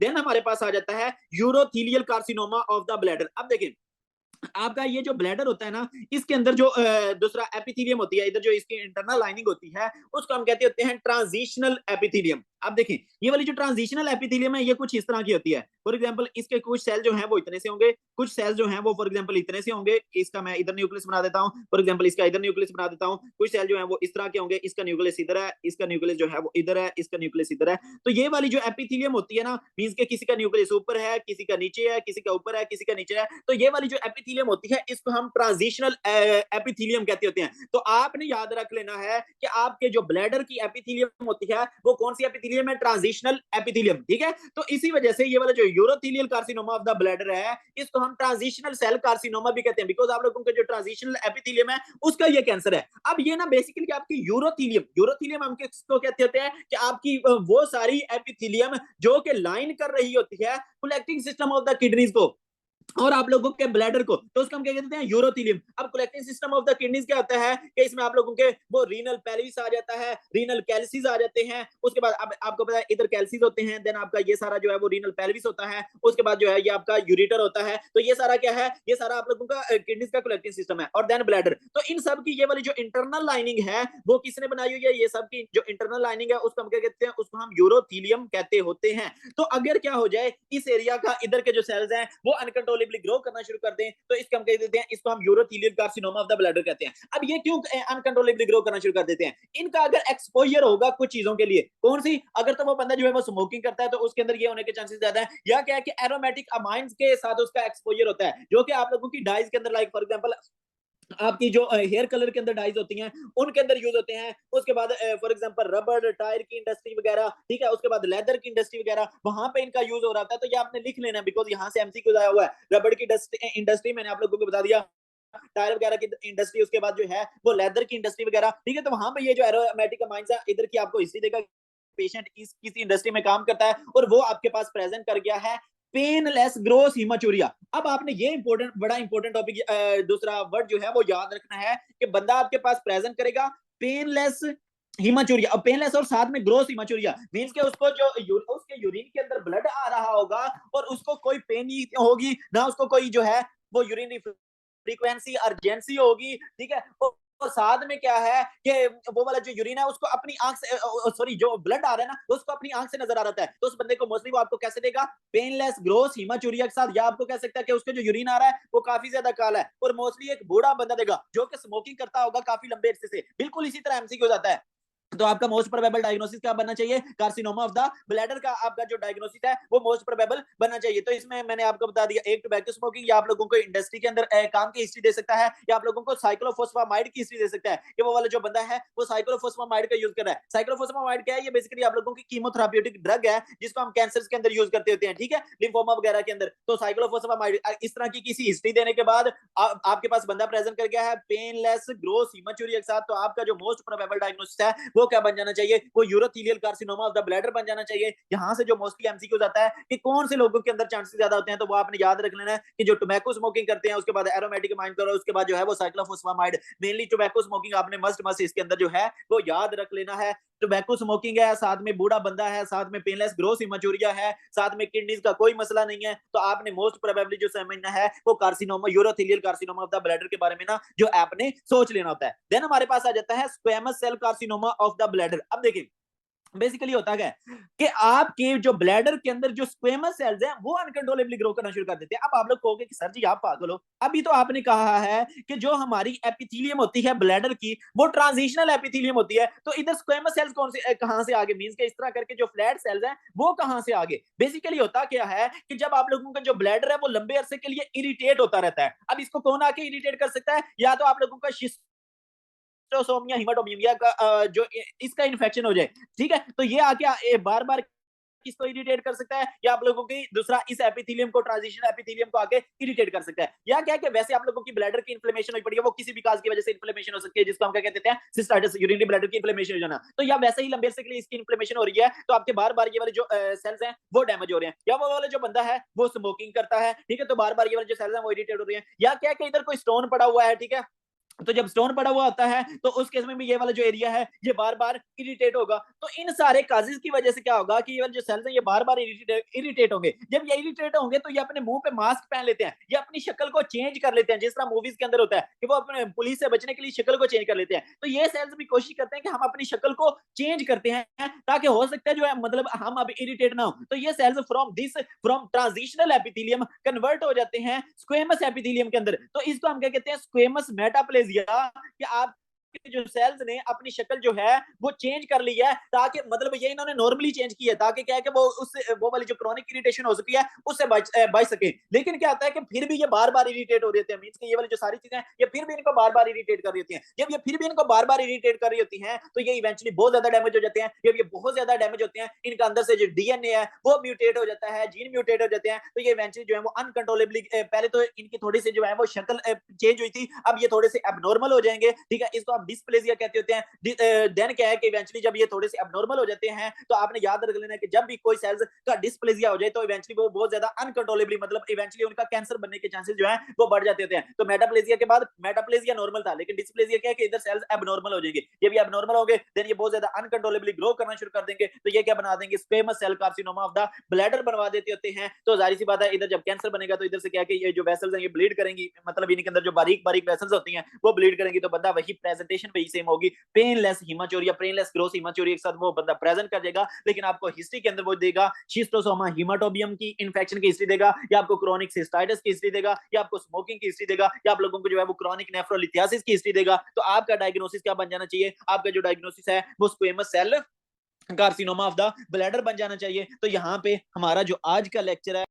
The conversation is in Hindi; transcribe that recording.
देन हमारे पास आ जाता है यूरोथीलियल कार्सिनोमा ऑफ द ब्लैडर। अब देखिए आपका ये जो ब्लैडर होता है ना, इसके अंदर जो दूसरा एपिथेलियम होती है, इधर जो इसकी इंटरनल लाइनिंग होती है, उसको हम कहते होते हैं ट्रांजिशनल एपिथेलियम। आप देखें ये वाली जो ट्रांजिशनल एपिथेलियम है, ये कुछ इस तरह की होती है। फॉर एग्जांपल इसके कुछ सेल जो हैं वो इतने से होंगे, कुछ सेल जो हैं वो फॉर एग्जांपल इतने से होंगे। इसका मैं इधर न्यूक्लियस बना देता हूं, फॉर एग्जांपल इसका इधर न्यूक्लियस बना देता हूं। कुछ सेल जो हैं वो इस तरह के होंगे, इसका न्यूक्लियस इधर है, इसका न्यूक्लियस जो है वो इधर है, इसका न्यूक्लियस इधर है। तो ये वाली जो एपिथेलियम होती है ना, मींस के किसी का न्यूक्लियस ऊपर है, किसी का नीचे है, किसी का ऊपर है, किसी का नीचे है। तो ये वाली जो एपिथेलियम होती है, इसको हम ट्रांजिशनल एपिथेलियम कहते होते हैं। तो आपने याद रख लेना है कि आपके जो ब्लैडर की एपिथेलियम होती है, वो कौन सी एपिथेलियम है? ट्रांजिशनल एपिथेलियम, ठीक है। तो इसी वजह से ये वाला जो urothelial carcinoma of the bladder है, इसको हम ट्रांजिशनल सेल कार्सिनोमा भी कहते हैं, बिकॉज आप लोगों का जो ट्रांजिशनल एपिथेलियम है, उसका ये कैंसर है। अब ये ना बेसिकली आपकी यूरोथेलियम, यूरोथेलियम हम किसको कहते होते हैं कि आपकी वो सारी एपिथेलियम जो कि लाइन कर रही होती है collecting system of the kidneys को और आप लोगों के ब्लैडर को, तो उसको हम क्या कहते हैं? यूरोथेलियम। अब collecting system of the kidneys क्या होता है कि इसमें आप लोगों के वो रीनल पेल्विस आ जाता है, रीनल कैल्सीज आ जाते हैं। उसके बाद अब आपको पता है इधर कैल्सीज होते हैं, देन आपका ये सारा जो है वो रीनल पेल्विस होता है। उसके बाद जो है ये आपका यूरेटर होता है। तो ये सारा क्या है? ये सारा आप लोगों का किडनीज का कलेक्टिंग सिस्टम है, और देन ब्लैडर। तो इन सब की ये वाली जो इंटरनल लाइनिंग है वो किसने बनाई हुई है? ये सब की जो इंटरनल लाइनिंग है उसको हम क्या कहते हैं? उसको हम यूरोथेलियम कहते होते हैं। तो अगर क्या हो जाए इस एरिया का इधर के जो सेल्स हैं वो अनकंट्रोलेबली ग्रो करना शुरू कर दें, तो इसको हम कह देते हैं, इसको हम urothelial carcinoma of the bladder कहते हैं। अब ये क्यों अनकंट्रोलेबली ग्रो करना शुरू कर देते हैं? इनका अगर एक्सपोजर होगा कुछ चीजों के लिए, कौन सी? अगर तो वो बंदा जो है वो स्मोकिंग करता है तो उसके अंदर ये होने के चांसेस ज्यादा है, या क्या है कि एरोमेटिक अमाइंस के साथ उसका एक्सपोजर होता है, जो कि आप लोगों की डाइज के अंदर, लाइक फॉर एग्जांपल आपकी जो हेयर कलर के अंदर डाइज होती हैं उनके अंदर यूज होते हैं। उसके बाद फॉर एग्जांपल रबर टायर की इंडस्ट्री वगैरह, ठीक है, उसके बाद लेदर की इंडस्ट्री वगैरह, वहां पे इनका यूज हो रहा था। तो ये आपने लिख लेना, बिकॉज यहाँ से एमसीक्यू आया हुआ है। रबर की इंडस्ट्री मैंने आप लोगों को बता दिया, टायर वगैरह की इंडस्ट्री, उसके बाद जो है वो लेदर की इंडस्ट्री वगैरह, ठीक है। तो वहां पे ये जो एरोमेटिक अमाइंस है इधर की आपको हिस्ट्री देगा, पेशेंट इस किसी इंडस्ट्री में काम करता है और वो आपके पास प्रेजेंट कर गया है पेनलेस ग्रोस हिमाचूरिया। अब आपने ये इंपॉर्टेंट, बड़ा इंपॉर्टेंट टॉपिक, दूसरा वर्ड जो है वो याद रखना है कि बंदा आपके पास प्रेजेंट करेगा पेनलेस हिमाचूरिया, और पेनलेस और साथ में ग्रोस हिमाचूरिया, मींस के उसको जो उसके यूरिन के अंदर ब्लड आ रहा होगा और उसको कोई पेन नहीं होगी ना, उसको कोई जो है वो यूरिन फ्रीक्वेंसी अर्जेंसी होगी, ठीक है। और साथ में क्या है कि वो वाला जो यूरिन है उसको अपनी आंख से, सॉरी, जो ब्लड आ रहा है ना उसको अपनी आंख से नजर आ रहा है, तो उस बंदे को मोस्टली वो आपको कैसे देगा? पेनलेस ग्रोस हिमाचूरिया के साथ। या आपको कह सकता है कि उसके जो यूरिन आ रहा है वो काफी ज्यादा काला है, और मोस्टली एक बूढ़ा बंदा देगा जो कि स्मोकिंग करता होगा काफी लंबे अरसे से। बिल्कुल इसी तरह एमसीक्यू हो जाता है। तो आपका मोस्ट प्रोबेबल डायग्नोसिस क्या बनना चाहिए? कार्सिनोमा ऑफ द ब्लैडर का आपका जो डायग्नोसिस है वो मोस्ट प्रोबेबल बनना चाहिए। तो इसमें मैंने आपको बता दिया, एक टोबैको स्मोकिंग, या आप लोगों को इंडस्ट्री के अंदर काम की हिस्ट्री दे सकता है, या आप लोगों को साइक्लोफॉस्फामाइड की हिस्ट्री दे सकता है कि वो वाला जो बंदा है वो साइक्लोफॉस्फामाइड का यूज कर रहा है। साइक्लोफॉस्फामाइड क्या है? ये बेसिकली आप लोगों की कीमोथेराप्यूटिक ड्रग है जिसको हम कैंसर के अंदर यूज करते होते हैं, ठीक है, लिम्फोमा वगैरह के अंदर। तो साइक्लोफॉस्फामाइड इस तरह की किसी हिस्ट्री देने के बाद आपके पास बंदा प्रेजेंट कर गया है पेनलेस ग्रोस हिमाचूरिया के साथ, तो आपका जो मोस्ट प्रोबेबल डायग्नोसिस है वो क्या बन जाना चाहिए? वो urothelial carcinoma of the bladder बन जाना चाहिए। यहां से जो मोस्टली एमसीक्यू जाता है कि कौन से लोगों के अंदर चांसेस ज्यादा होते हैं, तो वो आपने याद रख लेना है कि जो टोबैको स्मोकिंग करते हैं, उसके बाद एरोमेटिक अमाइन करो, उसके बाद जो है वो साइक्लोफॉस्फामाइड, मेनली टोबैको स्मोकिंग आपने मस्ट मस्ट इसके अंदर जो है वो याद रख लेना है। टोबैको स्मोकिंग है, साथ में बूढ़ा बंदा है, साथ में पेनलेस ग्रोस हिमाचूरिया है, साथ में किडनीज का कोई मसला नहीं है, तो आपने मोस्ट प्रोबेबली जो समझना है वो carcinoma, urothelial carcinoma of the bladder के बारे में ना जो आपने सोच लेना होता है। देन हमारे पास आ जाता है squamous cell carcinoma of the bladder. अब देखिए बेसिकली होता क्या है कि आपके जो ब्लैडर के अंदर जो स्क्वेमस सेल्स हैं वो अनकंट्रोलेबली ग्रो करना शुरू कर देते हैं। अब आप लोग कहोगे कि सर जी आप पागल हो, अभी तो आपने कहा है कि जो हमारी एपिथेलियम होती है ब्लैडर की वो ट्रांजिशनल एपिथेलियम होती है, तो इधर स्क्वेमस सेल्स कौन से कहां से आगे? मींस के इस तरह करके जो फ्लैट सेल्स हैं वो कहां से आगे? बेसिकली होता क्या है कि जब आप लोगों का जो ब्लैडर है वो लंबे अरसे के लिए इरिटेट होता रहता है। अब इसको कौन आके इरिटेट कर सकता है? या तो आप लोगों का हिस्टोसोमिया हिमाटोमीमिया का जो इसका इन्फेक्शन हो जाए, ठीक है, तो ये आके बार बार किसको इरिटेट कर सकता है? या आप लोगों की दूसरा इस एपिथेलियम को, ट्रांजिशन एपिथेलियम को आके इरिटेट कर सकता है। या क्या कि वैसे आप लोगों की ब्लैडर की इन्फ्लेमेशन हुई पड़ी है, वो किसी भी काज की वजह से इन्फ्लेमेशन हो सकती है, जिसको हम क्या कहते हैं? सिस्टाइटिस, यूरिनरी ब्लैडर की इन्फ्लेमेशन हो जाना। तो या वैसे ही लंबे अरसे के लिए इसकी इन्फ्लेमेशन हो रही है, तो आपके बार बार ये वाले जो सेल्स हैं वो डैमेज हो रहे हैं। या वो वाला जो बंदा है वो स्मोकिंग करता है, ठीक है, तो बार बार ये वाले जो सेल्स हैं वो इरिटेट हो रही है। या क्या कि इधर कोई स्टोन पड़ा हुआ है, ठीक है, तो जब स्टोन पड़ा हुआ होता है तो उस केस में भी ये वाला जो एरिया है ये बार बार इरिटेट होगा। तो इन सारे काजेस की वजह से क्या होगा कि ये वाले जो सेल्स हैं ये बार बार इरिटेट होंगे। जब ये इरिटेट होंगे तो ये अपने मुंह पे मास्क पहन लेते हैं, ये अपनी शक्ल को चेंज कर लेते हैं, जिस तरह मूवीज के अंदर होता है कि वो अपने पुलिस से बचने के लिए शक्ल को चेंज कर लेते हैं। तो ये सेल्स भी कोशिश करते हैं कि हम अपनी शक्ल को चेंज करते हैं ताकि हो सकता है जो है मतलब हम अब इरिटेट ना हो। तो ये cells from transitional epithelium convert हो जाते हैं स्क्वेमस एपिथेलियम के अंदर। तो इसको हम क्या कहते हैं, स्क्वेमस मेटाप्लेजिया, कि आप जो सेल्स ने अपनी शक्ल जो है वो चेंज कर ली है, ताकि मतलब ये इन्होंने नॉर्मली चेंज की है ताकि क्या है कि वो उससे वो वाली जो क्रॉनिक इरिटेशन हो सकती है उससे बच सके। लेकिन क्या होता है कि फिर भी ये बार बार इरिटेट हो रही होती है, मींस कि ये वाली जो सारी चीजें ये फिर भी इनको बार बार इरिटेट कर रही होती हैं। जब ये फिर भी इनको बार बार इरिटेट कर रही होती हैं तो ये इवेंचुअली बहुत ज्यादा डैमेज हो जाते हैं। जब ये बहुत ज्यादा डैमेज होते हैं, इनका अंदर से जो डीएनए है वो म्यूटेट हो जाता है, जीन म्यूटेट हो जाते हैं। तो ये इवेंचुअली जो है वो अनकंट्रोलेबली, पहले तो इनकी थोड़ी सी जो है वो शक्ल चेंज हुई थी, अब ये थोड़े से एबनॉर्मल हो जाएंगे, ठीक है। इसको आप डिस्प्लेजिया कहते होते हैं। देन क्या है कि इवेंचुअली जब ये थोड़े से एबनॉर्मल हो जाते हैं तो आपने याद रख लेना कि जब भी कोई सेल्स का डिस्प्लेजिया हो जाए तो इवेंचुअली वो बहुत ज्यादा अनकंट्रोलेबली, मतलब इवेंचुअली उनका कैंसर बनने के चांसेस जो है वो बढ़ जाते होते हैं। तो मेटाप्लेजिया के बाद, मेटाप्लेजिया नॉर्मल था, लेकिन डिस्प्लेजिया क्या है कि इधर सेल्स एबनॉर्मल हो जाएंगे। जब ये एबनॉर्मल होंगे देन ये बहुत ज्यादा अनकंट्रोलेबली ग्रो करना शुरू कर देंगे। तो ये क्या बना देंगे, squamous cell carcinoma of the bladder बनवा देते होते हैं। तो जाहिर सी बात है इधर जब कैंसर बनेगा तो इधर से क्या है कि ये जो वेसल्स हैं ये ब्लीड करेंगी, मतलब इनके अंदर जो बारीक बारीक वेसल्स होती हैं वो ब्लीड करेंगी। तो बंदा वही प्रेजेंटेशन वही सेम होगी, पेनलेस हिमाचोरिया, पेनलेस ग्रोस हिमाचोरिया के साथ वो बंदा प्रेजेंट कर देगा। लेकिन आपको हिस्ट्री के अंदर वो देगा शिस्टोसोमा हिमाटोबियम की इन्फेक्शन की हिस्ट्री देगा, या आपको क्रोनिक सिस्टाइटिस की हिस्ट्री देगा, या आपको स्मोकिंग की हिस्ट्री देगा, या आप लोगों को जो है वो क्रोनिक नेफ्रोलिथियासिस की हिस्ट्री देगा। तो आपका डायग्नोसिस क्या बन जाना चाहिए, आपका जो डायग्नोसिस है वो squamous cell carcinoma of the bladder बन जाना चाहिए। तो यहाँ पे हमारा जो आज का लेक्चर है